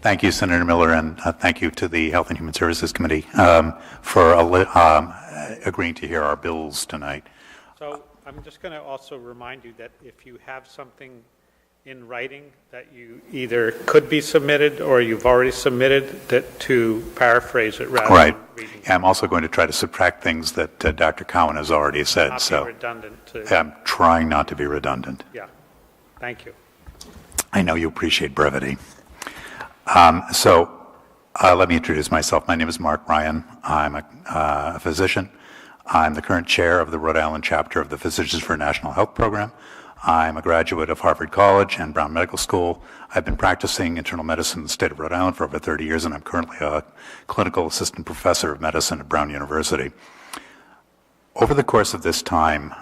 Thank you, Senator Miller, and thank you to the Health and Human Services Committee for agreeing to hear our bills tonight. So I'm just going to also remind you that if you have something in writing that you either could be submitted or you've already submitted, that to paraphrase it rather Right. than reading. I'm also going to try to subtract things that Dr. Cowan has already said. Not So be redundant. I'm trying not to be redundant. Yeah. Thank you. I know you appreciate brevity. Let me introduce myself. My name is Mark Ryan. I'm a physician. I'm the current chair of the Rhode Island chapter of the Physicians for a National Health Program. I'm a graduate of Harvard College and Brown Medical School. I've been practicing internal medicine in the state of Rhode Island for over 30 years, and I'm currently a clinical assistant professor of medicine at Brown University. Over the course of this time,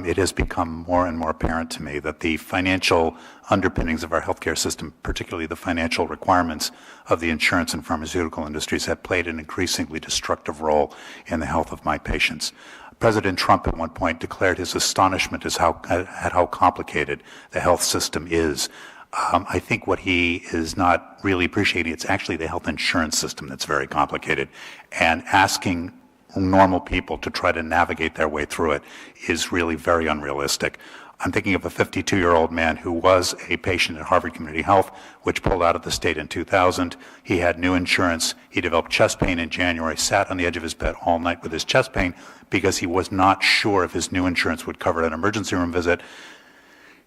it has become more and more apparent to me that the financial underpinnings of our healthcare system, particularly the financial requirements of the insurance and pharmaceutical industries, have played an increasingly destructive role in the health of my patients. President Trump at one point declared his astonishment at how complicated the health system is. I think what he is not really appreciating, it's actually the health insurance system that's very complicated, and asking normal people to try to navigate their way through it is really very unrealistic. I'm thinking of a 52-year-old man who was a patient at Harvard Community Health, which pulled out of the state in 2000. He had new insurance. He developed chest pain in January, sat on the edge of his bed all night with his chest pain because he was not sure if his new insurance would cover an emergency room visit.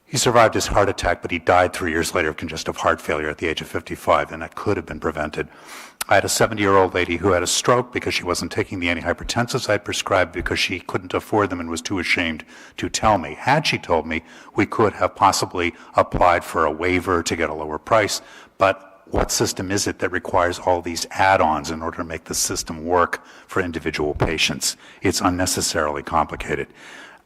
He survived his heart attack, but he died 3 years later of congestive heart failure at the age of 55, and that could have been prevented. I had a 70-year-old lady who had a stroke because she wasn't taking the antihypertensives I prescribed because she couldn't afford them and was too ashamed to tell me. Had she told me, we could have possibly applied for a waiver to get a lower price, but what system is it that requires all these add-ons in order to make the system work for individual patients? It's unnecessarily complicated.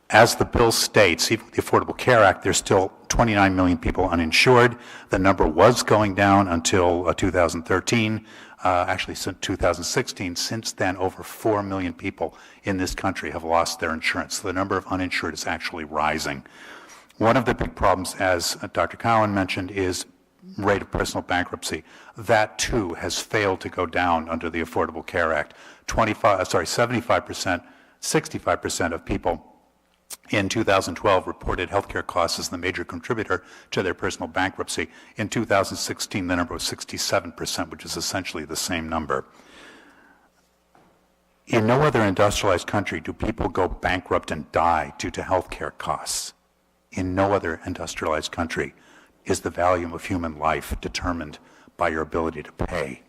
As the bill states, even with the Affordable Care Act, there's still 29 million people uninsured. The number was going down until 2013, actually since 2016. Since then, over 4 million people in this country have lost their insurance. So the number of uninsured is actually rising. One of the big problems, as Dr. Cowan mentioned, is rate of personal bankruptcy. That too has failed to go down under the Affordable Care Act. 65% of people in 2012 reported healthcare costs as the major contributor to their personal bankruptcy. In 2016, the number was 67%, which is essentially the same number. In no other industrialized country do people go bankrupt and die due to healthcare costs. In no other industrialized country is the value of human life determined by your ability to pay.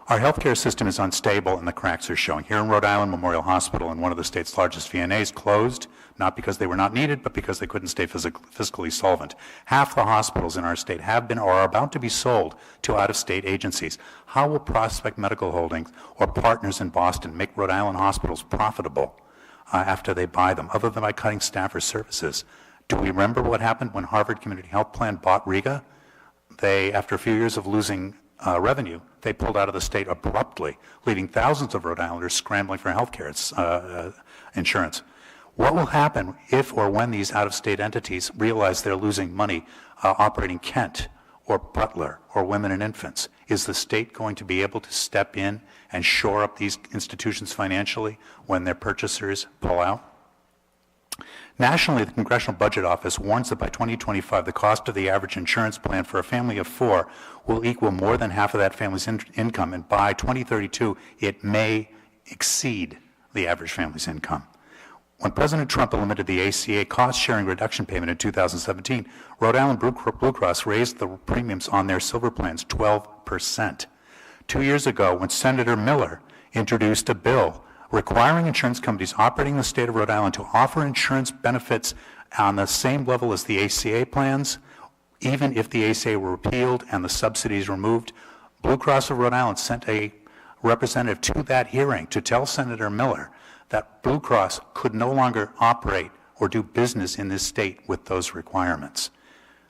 Our healthcare system is unstable and the cracks are showing. Here in Rhode Island, Memorial Hospital and one of the state's largest VNAs closed, not because they were not needed, but because they couldn't stay fiscally solvent. Half the hospitals in our state have been or are about to be sold to out-of-state agencies. How will Prospect Medical Holdings or partners in Boston make Rhode Island hospitals profitable after they buy them, other than by cutting staff or services? Do we remember what happened when Harvard Community Health Plan bought Riga? They, after a few years of losing revenue, they pulled out of the state abruptly, leaving thousands of Rhode Islanders scrambling for health care insurance. What will happen if or when these out-of-state entities realize they're losing money operating Kent or Butler or Women and Infants? Is the state going to be able to step in and shore up these institutions financially when their purchasers pull out? Nationally, the Congressional Budget Office warns that by 2025, the cost of the average insurance plan for a family of 4 will equal more than half of that family's income, and by 2032, it may exceed the average family's income. When President Trump eliminated the ACA cost-sharing reduction payment in 2017, Rhode Island Blue Cross raised the premiums on their silver plans 12%. 2 years ago, when Senator Miller introduced a bill requiring insurance companies operating in the state of Rhode Island to offer insurance benefits on the same level as the ACA plans, even if the ACA were repealed and the subsidies removed, Blue Cross of Rhode Island sent a representative to that hearing to tell Senator Miller that Blue Cross could no longer operate or do business in this state with those requirements.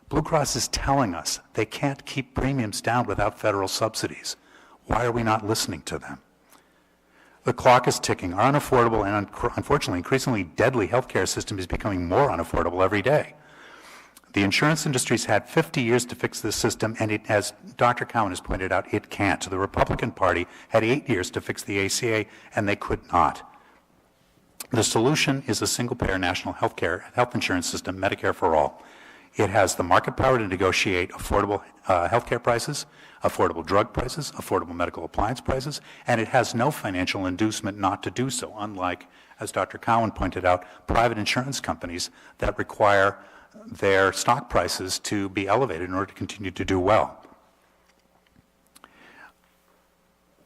Blue Cross is telling us they can't keep premiums down without federal subsidies. Why are we not listening to them? The clock is ticking. Our unaffordable and unfortunately increasingly deadly healthcare system is becoming more unaffordable every day. The insurance industry's had 50 years to fix this system, and it, as Dr. Cowan has pointed out, it can't. The Republican Party had 8 years to fix the ACA, and they could not. The solution is a single-payer national health insurance system, Medicare for all. It has the market power to negotiate affordable healthcare prices, affordable drug prices, affordable medical appliance prices, and it has no financial inducement not to do so, unlike, as Dr. Cowan pointed out, private insurance companies that require their stock prices to be elevated in order to continue to do well.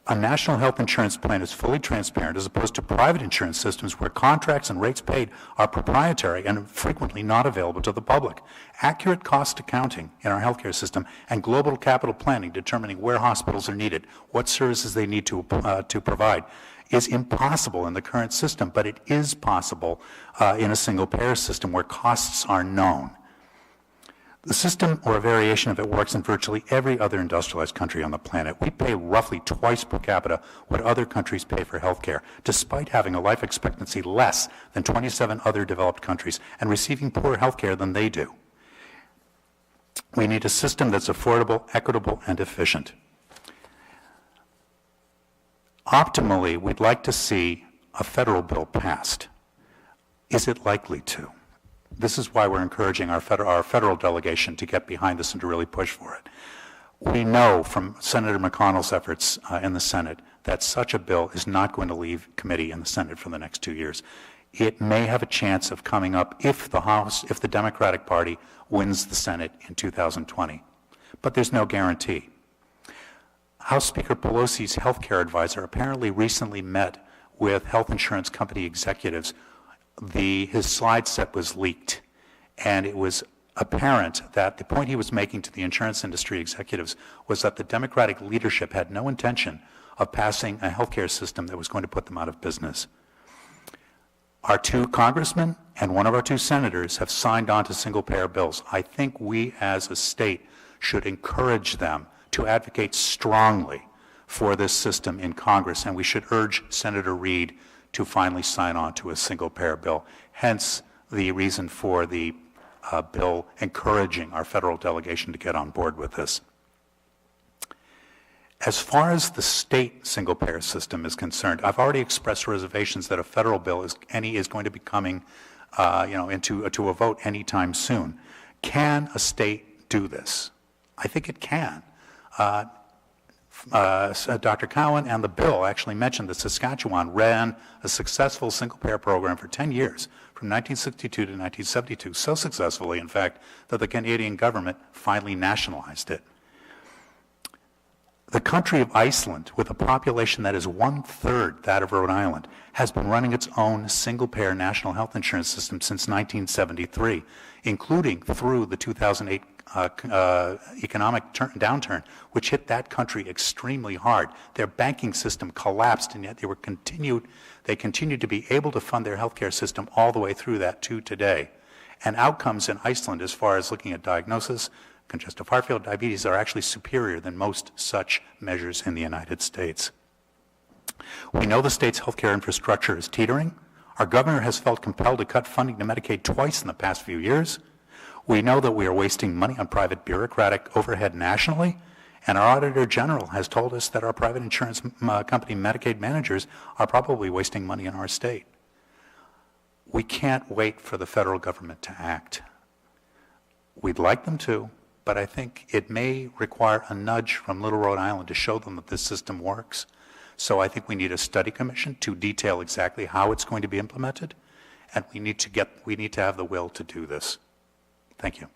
A national health insurance plan is fully transparent as opposed to private insurance systems where contracts and rates paid are proprietary and frequently not available to the public. Accurate cost accounting in our healthcare system and global capital planning determining where hospitals are needed, what services they need to provide, is impossible in the current system, but it is possible in a single-payer system where costs are known. The system, or a variation of it, works in virtually every other industrialized country on the planet. We pay roughly twice per capita what other countries pay for health care, despite having a life expectancy less than 27 other developed countries and receiving poorer health care than they do. We need a system that's affordable, equitable, and efficient. Optimally, we'd like to see a federal bill passed. Is it likely to? This is why we're encouraging our federal delegation to get behind this and to really push for it. We know from Senator McConnell's efforts in the Senate that such a bill is not going to leave committee in the Senate for the next 2 years. It may have a chance of coming up if the Democratic Party wins the Senate in 2020, but there's no guarantee. House Speaker Pelosi's health care advisor apparently recently met with health insurance company executives. His slide set was leaked, and it was apparent that the point he was making to the insurance industry executives was that the Democratic leadership had no intention of passing a healthcare system that was going to put them out of business. Our 2 congressmen and one of our 2 senators have signed on to single-payer bills. I think we as a state should encourage them to advocate strongly for this system in Congress, and we should urge Senator Reid to finally sign on to a single-payer bill. Hence, the reason for the bill encouraging our federal delegation to get on board with this. As far as the state single-payer system is concerned, I've already expressed reservations that a federal bill is going to be coming to a vote anytime soon. Can a state do this? I think it can. Dr. Cowan and the bill actually mentioned that Saskatchewan ran a successful single-payer program for 10 years, from 1962 to 1972, so successfully, in fact, that the Canadian government finally nationalized it. The country of Iceland, with a population that is 1/3 that of Rhode Island, has been running its own single-payer national health insurance system since 1973, including through the 2008 economic downturn, which hit that country extremely hard. Their banking system collapsed, and yet they continued to be able to fund their healthcare system all the way through that to today. And outcomes in Iceland, as far as looking at diagnosis, congestive heart failure, diabetes, are actually superior than most such measures in the United States. We know the state's healthcare infrastructure is teetering. Our governor has felt compelled to cut funding to Medicaid twice in the past few years. We know that we are wasting money on private bureaucratic overhead nationally, and our Auditor General has told us that our private insurance company Medicaid managers are probably wasting money in our state. We can't wait for the federal government to act. We'd like them to, but I think it may require a nudge from Little Rhode Island to show them that this system works. So I think we need a study commission to detail exactly how it's going to be implemented, and we need to have the will to do this. Thank you.